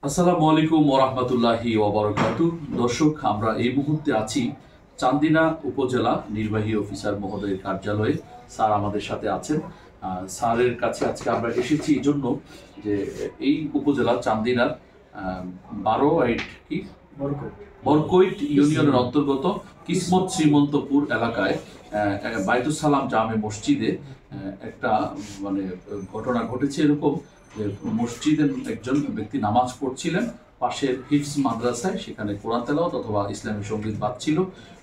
আসসালামু আলাইকুম ওয়া রাহমাতুল্লাহি ওয়া বারাকাতুহু। দর্শক, আমরা এই মুহূর্তে আছি চান্দিনা উপজেলা নির্বাহী অফিসার মহোদয়ের কার্যালয়ে। স্যার আমাদের সাথে আছেন। স্যারের কাছে আজকে আমরা এসেছি এই জন্য যে এই উপজেলা চান্দিনার 12 কি বরকৈট ইউনিয়নের অন্তর্গত কিসমত শ্রীমন্তপুর এলাকায় বাইতুস সালাম জামে মসজিদে একটা ঘটনা ঘটেছে। এরকম যে মসজিদের একজন ব্যক্তি নামাজ পড়ছিলেন, পাশের হিফজ মাদ্রাসায়, সেখানে কোরআন তেলাওয়াত অথবা ইসলামী সঙ্গীত বাজছিল।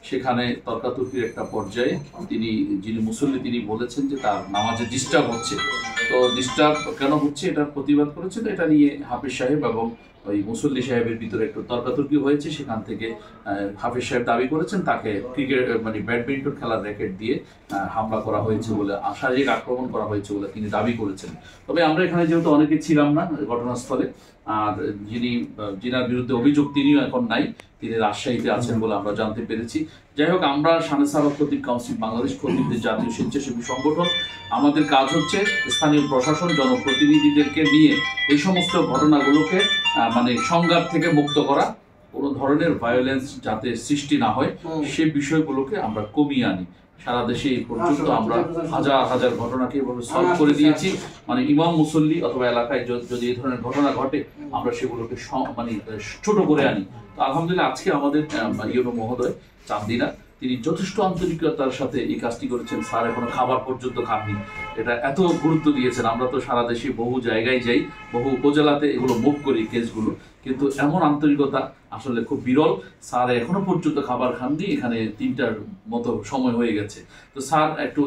সেখানে তর্কাতর্কির একটা পর্যায়ে যিনি মুসল্লি তিনি বলেছেন যে তার নামাজে ডিস্টার্ব হচ্ছে। তো ডিস্টার্ব কেন হচ্ছে এটা প্রতিবাদ করেছেন। এটা নিয়ে হাফিজ সাহেব এবং ওই মুসল্লি সাহেবের ভিতরে একটু তর্কাতর্কি হয়েছে। সেখান থেকে হাফিজ সাহেব দাবি করেছেন তাকে ব্যাডমিন্টন খেলার র্যাকেট দিয়ে হামলা করা হয়েছে বলে, শারীরিক আক্রমণ করা হয়েছে বলে তিনি দাবি করেছেন। তবে আমরা এখানে যেহেতু অনেকে ছিলাম না ঘটনাস্থলে, আর যিনার বিরুদ্ধে অভিযোগ তিনিও এখন নাই, তিনি রাজশাহীতে আছেন বলে আমরা জানতে পেরেছি। যাই হোক, আমরা শানেসারা খতিব কাউন্সিল বাংলাদেশ খতিবদের জাতীয় স্বেচ্ছাসেবী সংগঠন, আমাদের কাজ হচ্ছে স্থানীয় প্রশাসন জনপ্রতিনিধিদেরকে নিয়ে এই সমস্ত ঘটনাগুলোকে সংঘাত থেকে মুক্ত করা, কোনো ধরনের ভায়োলেন্স যাতে সৃষ্টি না হয় সে বিষয়গুলোকে আমরা কমিয়ে আনি। সারা দেশে এই পর্যন্ত আমরা হাজার হাজার ঘটনাকে এভাবে সলভ করে দিয়েছি। ইমাম মুসল্লি অথবা এলাকায় যদি এই ধরনের ঘটনা ঘটে আমরা সেগুলোকে ছোট করে আনি। তো আলহামদুলিল্লাহ আজকে আমাদের ইউনো মহোদয় চান্দিনা তিনি যথেষ্ট আন্তরিকতার সাথে এই কাজটি করেছেন। স্যার এখনো খাবার পর্যন্ত খাননি, এটা এত গুরুত্ব দিয়েছেন। আমরা তো সারা দেশে বহু জায়গায় যাই, বহু উপজেলাতে এগুলো মুভ করি কেসগুলো, কিন্তু এমন আন্তরিকতা আসলে খুব বিরল। স্যার এখনো পর্যন্ত খাবার খাননি, এখানে 3টার মতো সময় হয়ে গেছে। তো স্যার একটু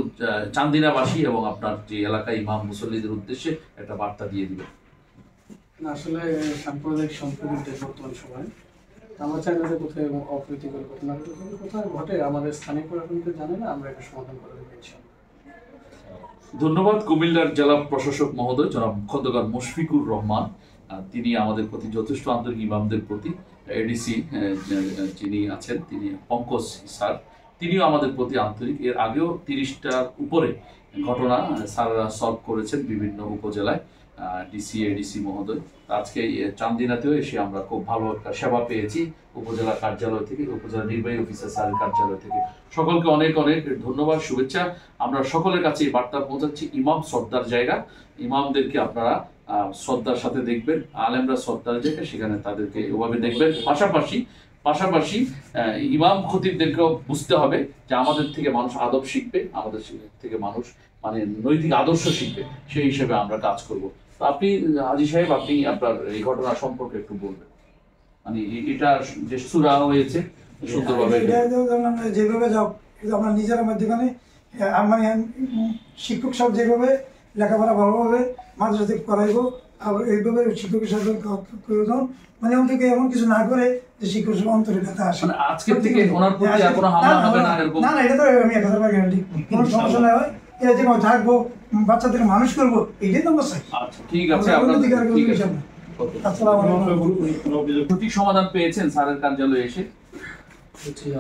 চান্দিনাবাসী এবং আপনার যে এলাকায় ইমাম মুসল্লিদের উদ্দেশ্যে একটা বার্তা দিয়ে দিবেন। আসলে সাম্প্রদায়িক সম্প্রীতির বর্তমান সময় আমরা চাই না যে কোথায় অপ্রীতিকর ঘটনা কোথায় ঘটে আমাদের স্থানীয় প্রশাসনকে জানে না, আমরা এটা সমাধান করে দেবো ইনশাআল্লাহ। ধন্যবাদ কুমিল্লার জেলা প্রশাসক মহোদয় জনাব খন্দকার মুশফিকুর রহমান। তিনি আমাদের প্রতি যথেষ্ট আন্তরিক, ইমামদের প্রতি। এডিসি যিনি আছেন তিনি পঙ্কজ স্যার, তিনিও আমাদের প্রতি আন্তরিক। এর আগেও 30টার উপরে ঘটনা স্যাররা সলভ করেছেন বিভিন্ন উপজেলায়, ডিসি এডিসি মহোদয়। আজকে চান্দিনাতেও এসে আমরা খুব ভালো একটা সেবা পেয়েছি উপজেলা কার্যালয় থেকে, উপজেলা নির্বাহী অফিসার স্যারের কার্যালয় থেকে। সকলকে অনেক অনেক ধন্যবাদ, শুভেচ্ছা। আমরা সকলের কাছে এই বার্তা পৌঁছাচ্ছি, ইমাম শ্রদ্ধার জায়গা, ইমামদেরকে আপনারা শ্রদ্ধার সাথে দেখবেন, আলেমরা শ্রদ্ধার জায়গা, সেখানে তাদেরকে ওভাবে দেখবেন। পাশাপাশি ইমাম খতিবদেরকেও বুঝতে হবে যে আমাদের থেকে মানুষ আদব শিখবে, আমাদের থেকে মানুষ নৈতিক আদর্শ শিখবে, সেই হিসেবে আমরা কাজ করব। তো আপনি হাজী সাহেব, আপনি আপনার এই ঘটনা সম্পর্কে একটু বলবেন। এটা যে সুরা হয়েছে সুন্দরভাবে যেভাবে যাও, আমরা নিজের মাধ্যমে শিক্ষক সব যেভাবে লেখাপড়া ভালোভাবে মাদ্রাসা থেকে করাইবো, আবার এইভাবে শিক্ষকের সাথে প্রয়োজন অন্তত এমন কিছু না করে যে শিক্ষক অন্তরে ব্যথা আসে। আজকে থেকে ওনার প্রতি কোনো হামলা হবে না এরকম? না, এটা তো আমি 1000% গ্যারান্টি, কোনো সমস্যা নাই হয়। এই যে থাকবো, বাচ্চাদের মানুষ করবো, এইটাই তো অবস্থা। আচ্ছা, ঠিক আছে। সঠিক সমাধান পেয়েছেন স্যারের কার্যালয়ে এসে?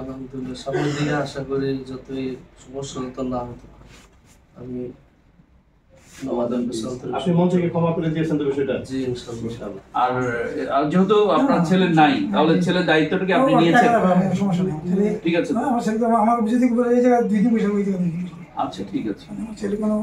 আলহামদুলিল্লাহ, সামনের দিকে আশা করি যতই সমস্যা হতো না হতো আমি আপনি মন থেকে ক্ষমা করে দিয়েছেন তো বিষয়টা? জি ইনশাআল্লাহ। আর যেহেতু আপনার ছেলে নাই, তাহলে ছেলের দায়িত্বটা কি আপনি নিয়েছেন? সমস্যা নেই, ঠিক আছে। আমার ছেলে তো আমার বুঝে থেকে এই জায়গায় 2 দিন বসে ওই জায়গায়। আচ্ছা, ঠিক আছে। ছেলে কোনো